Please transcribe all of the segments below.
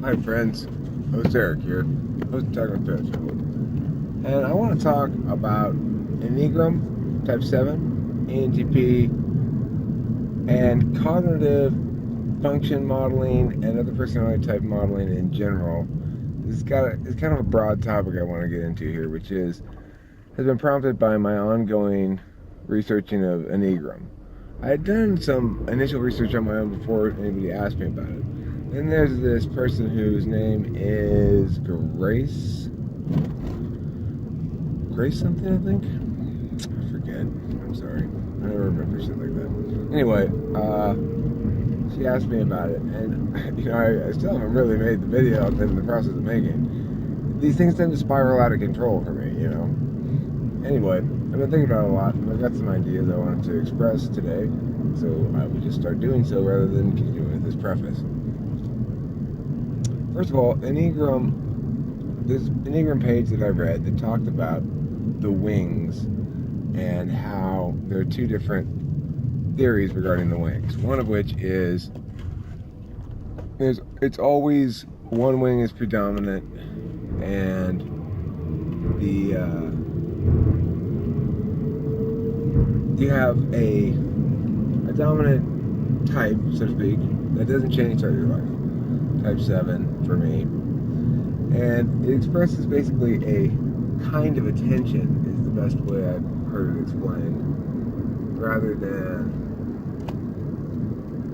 Hi friends, host Eric here, host of Talking with Vegetables. And I want to talk about Enneagram, Type 7, ENTP, and cognitive function modeling and other personality type modeling in general. It's kind of a broad topic I want to get into here, which has been prompted by my ongoing researching of Enneagram. I had done some initial research on my own before anybody asked me about it. Then there's this person whose name is Grace something, I think. I forget. I'm sorry. I never remember shit like that. Anyway, she asked me about it, and I still haven't really made the video I'm in the process of making. These things tend to spiral out of control for me, Anyway, I've been thinking about it a lot, and I've got some ideas I wanted to express today, so I would just start doing so rather than continuing with this preface. First of all, this Enneagram page that I read that talked about the wings and how there are two different theories regarding the wings. One of which is it's always one wing is predominant, and you have a dominant type, so to speak, that doesn't change throughout your life. Type 7 for me. And it expresses basically a kind of attention, is the best way I've heard it explained, rather than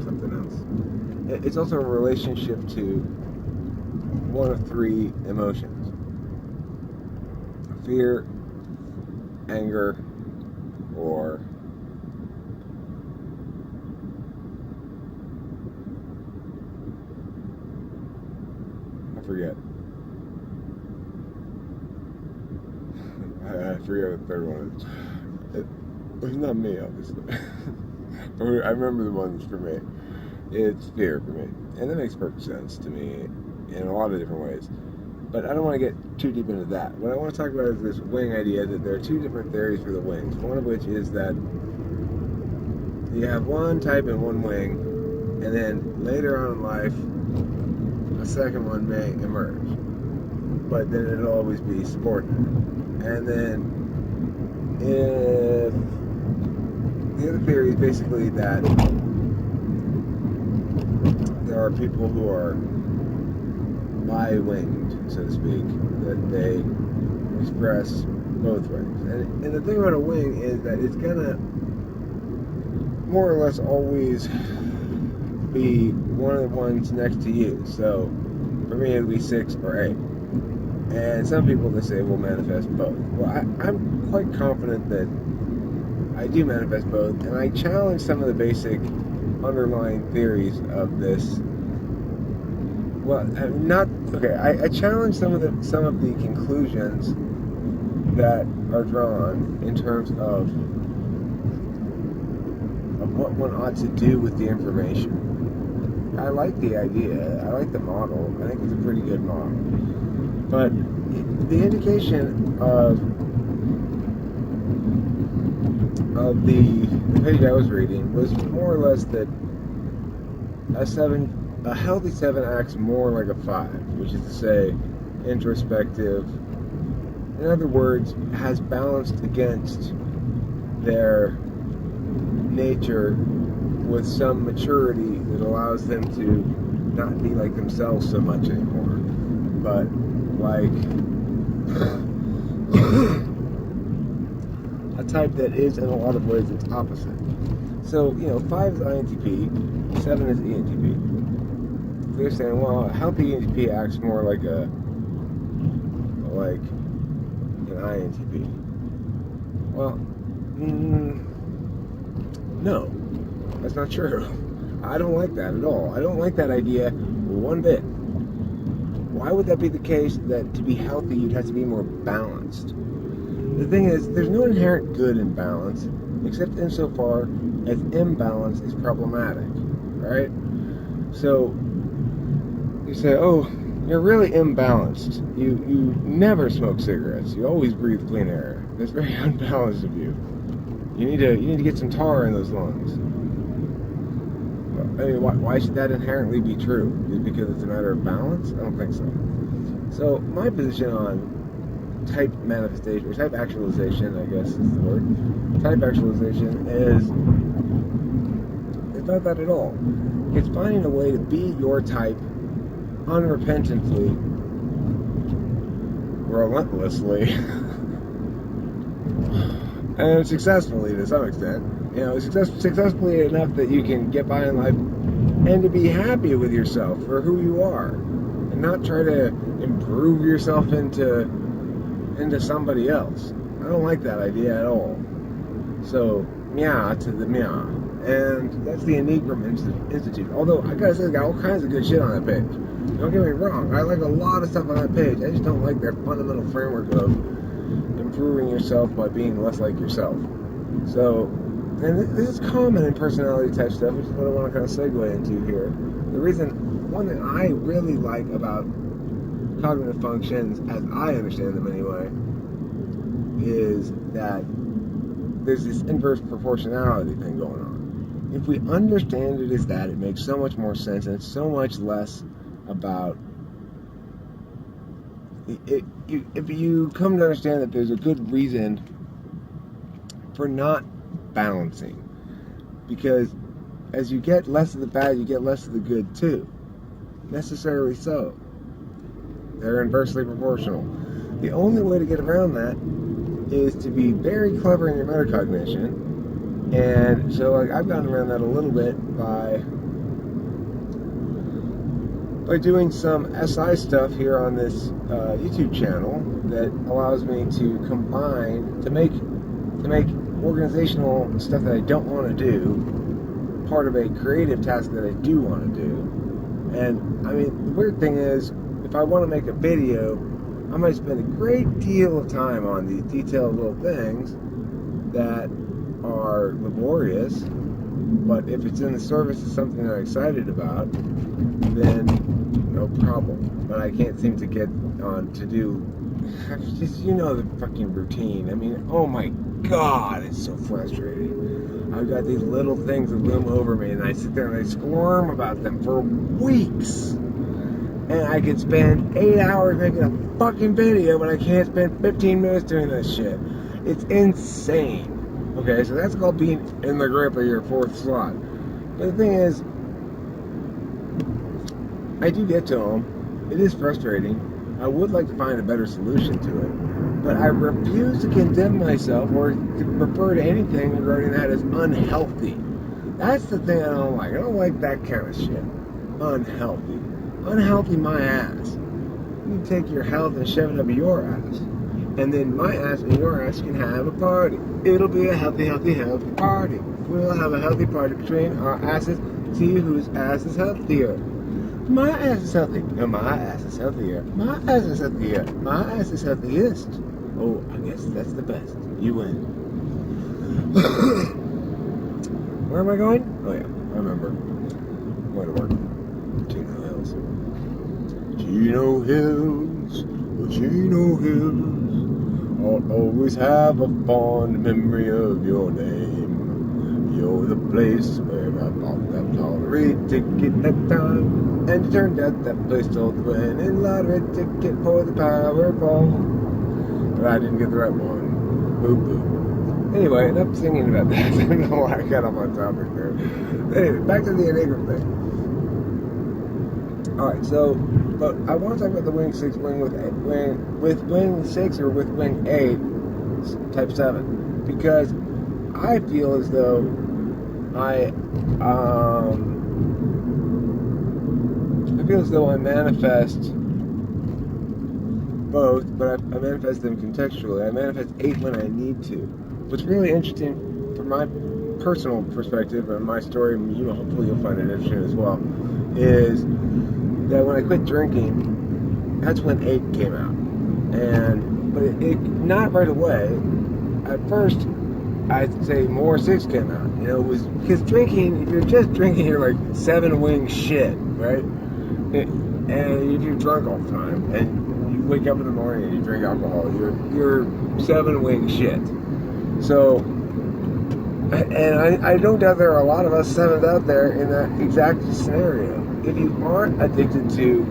something else. It's also a relationship to one of three emotions: fear, anger, or I forget. I forget what the third one is. It's not me, obviously. But I remember the ones for me. It's fear for me. And that makes perfect sense to me in a lot of different ways. But I don't want to get too deep into that. What I want to talk about is this wing idea, that there are two different theories for the wings. One of which is that you have one type and one wing, and then later on in life, a second one may emerge. But then it'll always be subordinate. And then if the other theory is basically that there are people who are bi-winged, so to speak, that they express both wings. And the thing about a wing is that it's gonna more or less always be one of the ones next to you. So for me, it'll be 6 or 8. And some people, they say, will manifest both. Well, I'm quite confident that I do manifest both, and I challenge some of the basic underlying theories of this. Well, I challenge some of the conclusions that are drawn in terms of what one ought to do with the information. I like the idea. I like the model. I think it's a pretty good model. But the indication of the page I was reading was more or less that a healthy 7 acts more like a 5, which is to say, introspective. In other words, has balanced against their nature with some maturity that allows them to not be like themselves so much anymore, but like a type that is in a lot of ways its opposite. So, 5 is INTP, 7 is ENTP. They're saying, well, a healthy ENTP acts more like an INTP. Well, no, that's not true. I don't like that at all. I don't like that idea one bit. Why would that be the case, that to be healthy you'd have to be more balanced? The thing is, there's no inherent good in balance, except insofar as imbalance is problematic, right? So, you say, oh, you're really imbalanced. You never smoke cigarettes. You always breathe clean air. That's very unbalanced of you. You need to get some tar in those lungs. I mean, why should that inherently be true? Just because it's a matter of balance? I don't think so. So my position on type manifestation, or type actualization, I guess is the word. Type actualization is it's not that at all. It's finding a way to be your type unrepentantly, relentlessly, and successfully to some extent. You know, successfully enough that you can get by in life and to be happy with yourself for who you are, and not try to improve yourself into somebody else. I don't like that idea at all. So, meow to the meow. And that's the Enneagram Institute. Although, I gotta say, they got all kinds of good shit on that page. Don't get me wrong, I like a lot of stuff on that page. I just don't like their fundamental framework of improving yourself by being less like yourself. So, and this is common in personality type stuff, which is what I want to kind of segue into here. One thing I really like about cognitive functions, as I understand them anyway, is that there's this inverse proportionality thing going on. If we understand it as that, it makes so much more sense, and it's so much less about if you come to understand that there's a good reason for not balancing, because as you get less of the bad, you get less of the good too. Necessarily so. They're inversely proportional. The only way to get around that is to be very clever in your metacognition. And so, like, I've gotten around that a little bit by doing some SI stuff here on this YouTube channel that allows me to combine, to make organizational stuff that I don't want to do part of a creative task that I do want to do. And I mean, the weird thing is, if I want to make a video, I might spend a great deal of time on these detailed little things that are laborious, but if it's in the service of something that I'm excited about, then no problem. But I can't seem to get on to do, just, you know, the fucking routine. I mean, oh my God, it's so frustrating. I've got these little things that loom over me, and I sit there and I squirm about them for weeks. And I could spend 8 hours making a fucking video, but I can't spend 15 minutes doing this shit. It's insane. Okay, so that's called being in the grip of your fourth slot. But the thing is, I do get to them. It is frustrating. I would like to find a better solution to it. But I refuse to condemn myself or to refer to anything regarding that as unhealthy. That's the thing I don't like. I don't like that kind of shit. Unhealthy. Unhealthy my ass. You take your health and shove it up your ass. And then my ass and your ass can have a party. It'll be a healthy, healthy, healthy party. We'll have a healthy party between our asses. See whose ass is healthier. My ass is healthy. No, my ass is healthier. My ass is healthier. My ass is healthiest. Oh, I guess that's the best. You win. Where am I going? Oh yeah, I remember. I'm going to work. Chino Hills. Chino Hills. Oh, Chino Hills. I'll always have a fond memory of your name. You're the place where I bought that lottery ticket that time. And it turned out that place told the winning lottery ticket for the Powerball. But I didn't get the right one. Boo boo. Anyway, enough singing about that. I don't know why I got off on topic there. Anyway, back to the Enneagram thing. Alright, so, but I want to talk about the wing 6 wing with wing 6 or with wing 8, type 7. Because I feel as though I manifest both, but I manifest them contextually. I manifest 8 when I need to. What's really interesting from my personal perspective and my story, you know, hopefully you'll find it interesting as well, is that when I quit drinking, that's when 8 came out. But it not right away. At first, I'd say more 6 came out. You know, it was because drinking, if you're just drinking, you're like 7 wing shit, right? And if you're drunk all the time, and you wake up in the morning and you drink alcohol, you're 7 wing shit. So And I don't doubt there are a lot of us sevens out there in that exact scenario. If you aren't addicted to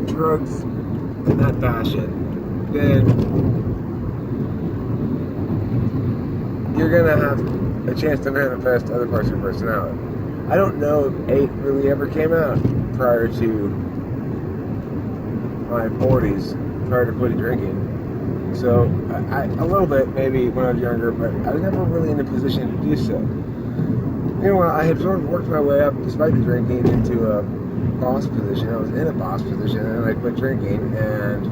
drugs in that fashion, then you're going to have a chance to manifest other parts of your personality. I don't know if 8 really ever came out prior to my 40s, prior to quitting drinking. So, a little bit maybe when I was younger, but I was never really in a position to do so. Meanwhile, I had sort of worked my way up, despite the drinking, into a boss position. I was in a boss position, and I quit drinking, and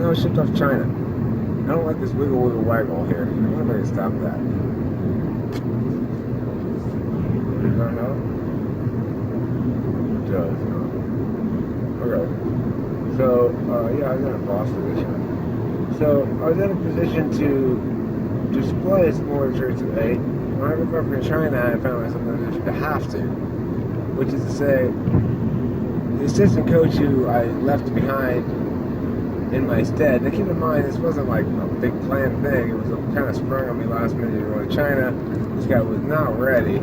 I was shipped off to China. I don't like this wiggle waggle here. I wonder if I can stop that. Does that help? It does. Okay. So, yeah, I was in a boss position. So, I was in a position to display some more traits of 8. When I moved over to China, I found myself in a position to have to. Which is to say, the assistant coach who I left behind in my stead. Now keep in mind, this wasn't like a big planned thing. It was kind of sprung on me last minute to go to China. This guy was not ready.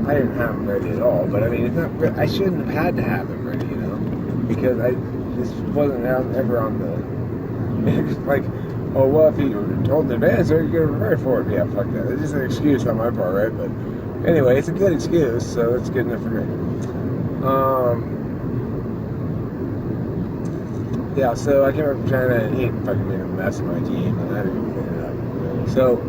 I didn't have him ready at all. But I mean, it's not. I shouldn't have had to have him ready, you know, because this wasn't ever on the. It's like, oh well, if you were told in advance, so you're gonna prepare for it. Yeah, fuck that. It's just an excuse on my part, right? But anyway, it's a good excuse, so it's good enough for me. Yeah, so I came up from China, and he fucking made a mess of my team, and I had to go clean it up. So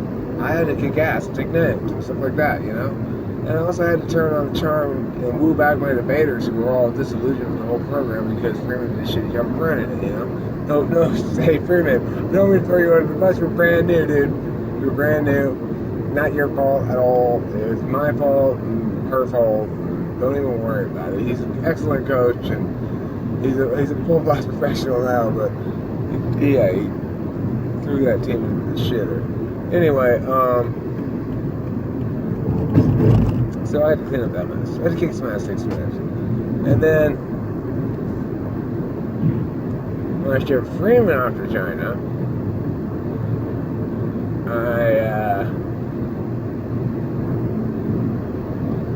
I had to kick ass, take names, and stuff like that, you know? And I also had to turn on the charm and woo back my debaters who were all disillusioned with the whole program because Freeman did shitty job running it, you know? No, hey, Freeman, don't want me to throw you under the bus, you're brand new, dude. You're brand new. Not your fault at all. It was my fault and her fault. Don't even worry about it. He's an excellent coach, and he's a full-blast professional now, but yeah, he threw that team into the shitter. Anyway, so I had to clean up that mess. I had to kick some ass, take some ass. And then, when I shipped Freeman off to China,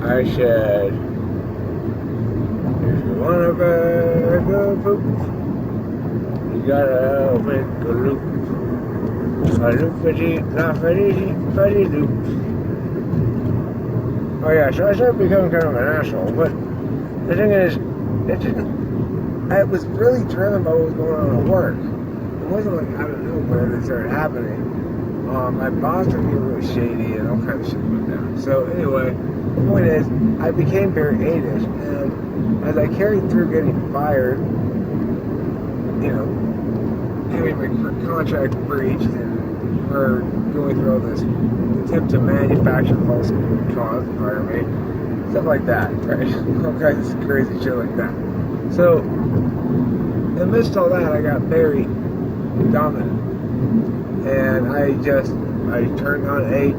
I said, if you wanna go poop, you gotta make a loop. A loop-a-dee, loop. Oh yeah, so I started becoming kind of an asshole, but the thing is, I was really driven by what was going on at work. It wasn't like out of nowhere that it started happening. My boss was being really shady and all kinds of shit went down. So anyway, the point is, I became very 8-ish, and as I carried through getting fired, you know, having my contract breached and her going through all this attempt to manufacture false cause to fire me, stuff like that, right? All kinds of crazy shit like that. So, amidst all that, I got very dominant. And I turned on 8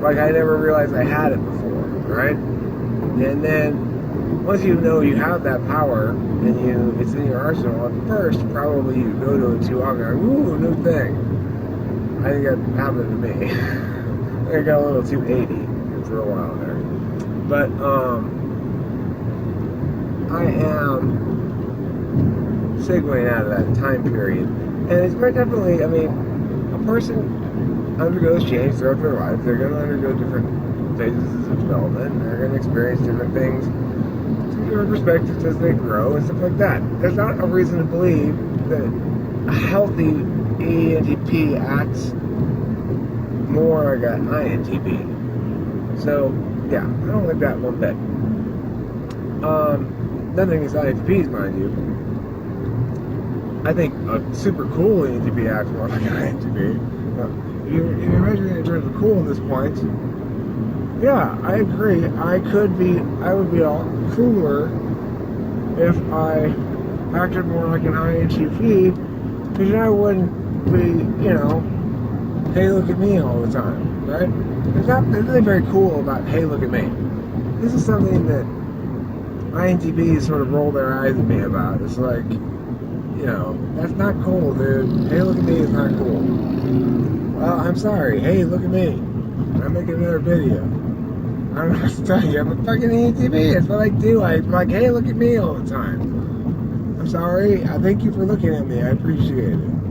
like I never realized I had it before, right? And then, once you know you have that power, and it's in your arsenal, at first, probably you go to it too often, like, ooh, new thing. I think that happened to me. I got a little too 80 for a while there. But, I am segueing out of that time period. And it's very definitely, I mean, a person undergoes change throughout their life. They're going to undergo different phases of development. They're going to experience different things from different perspectives as they grow and stuff like that. There's not a reason to believe that a healthy ENTP acts more like an INTP. So, yeah, I don't like that one bit. Nothing against INTPs, mind you. I think a super cool ENTP acts more like an INTP. If you're measuring in terms of coolness points, yeah, I agree. I would be all cooler if I acted more like an INTP, because then I wouldn't be, you know, hey, look at me all the time, right? There's nothing very cool about, hey, look at me. This is something that INTPs sort of roll their eyes at me about. It's like, you know, that's not cool, dude. Hey, look at me is not cool. Well, I'm sorry. Hey, look at me. I'm making another video. I don't know what to tell you. I'm a fucking ENTP. That's what I do. I'm like, hey, look at me all the time. I'm sorry. I thank you for looking at me. I appreciate it.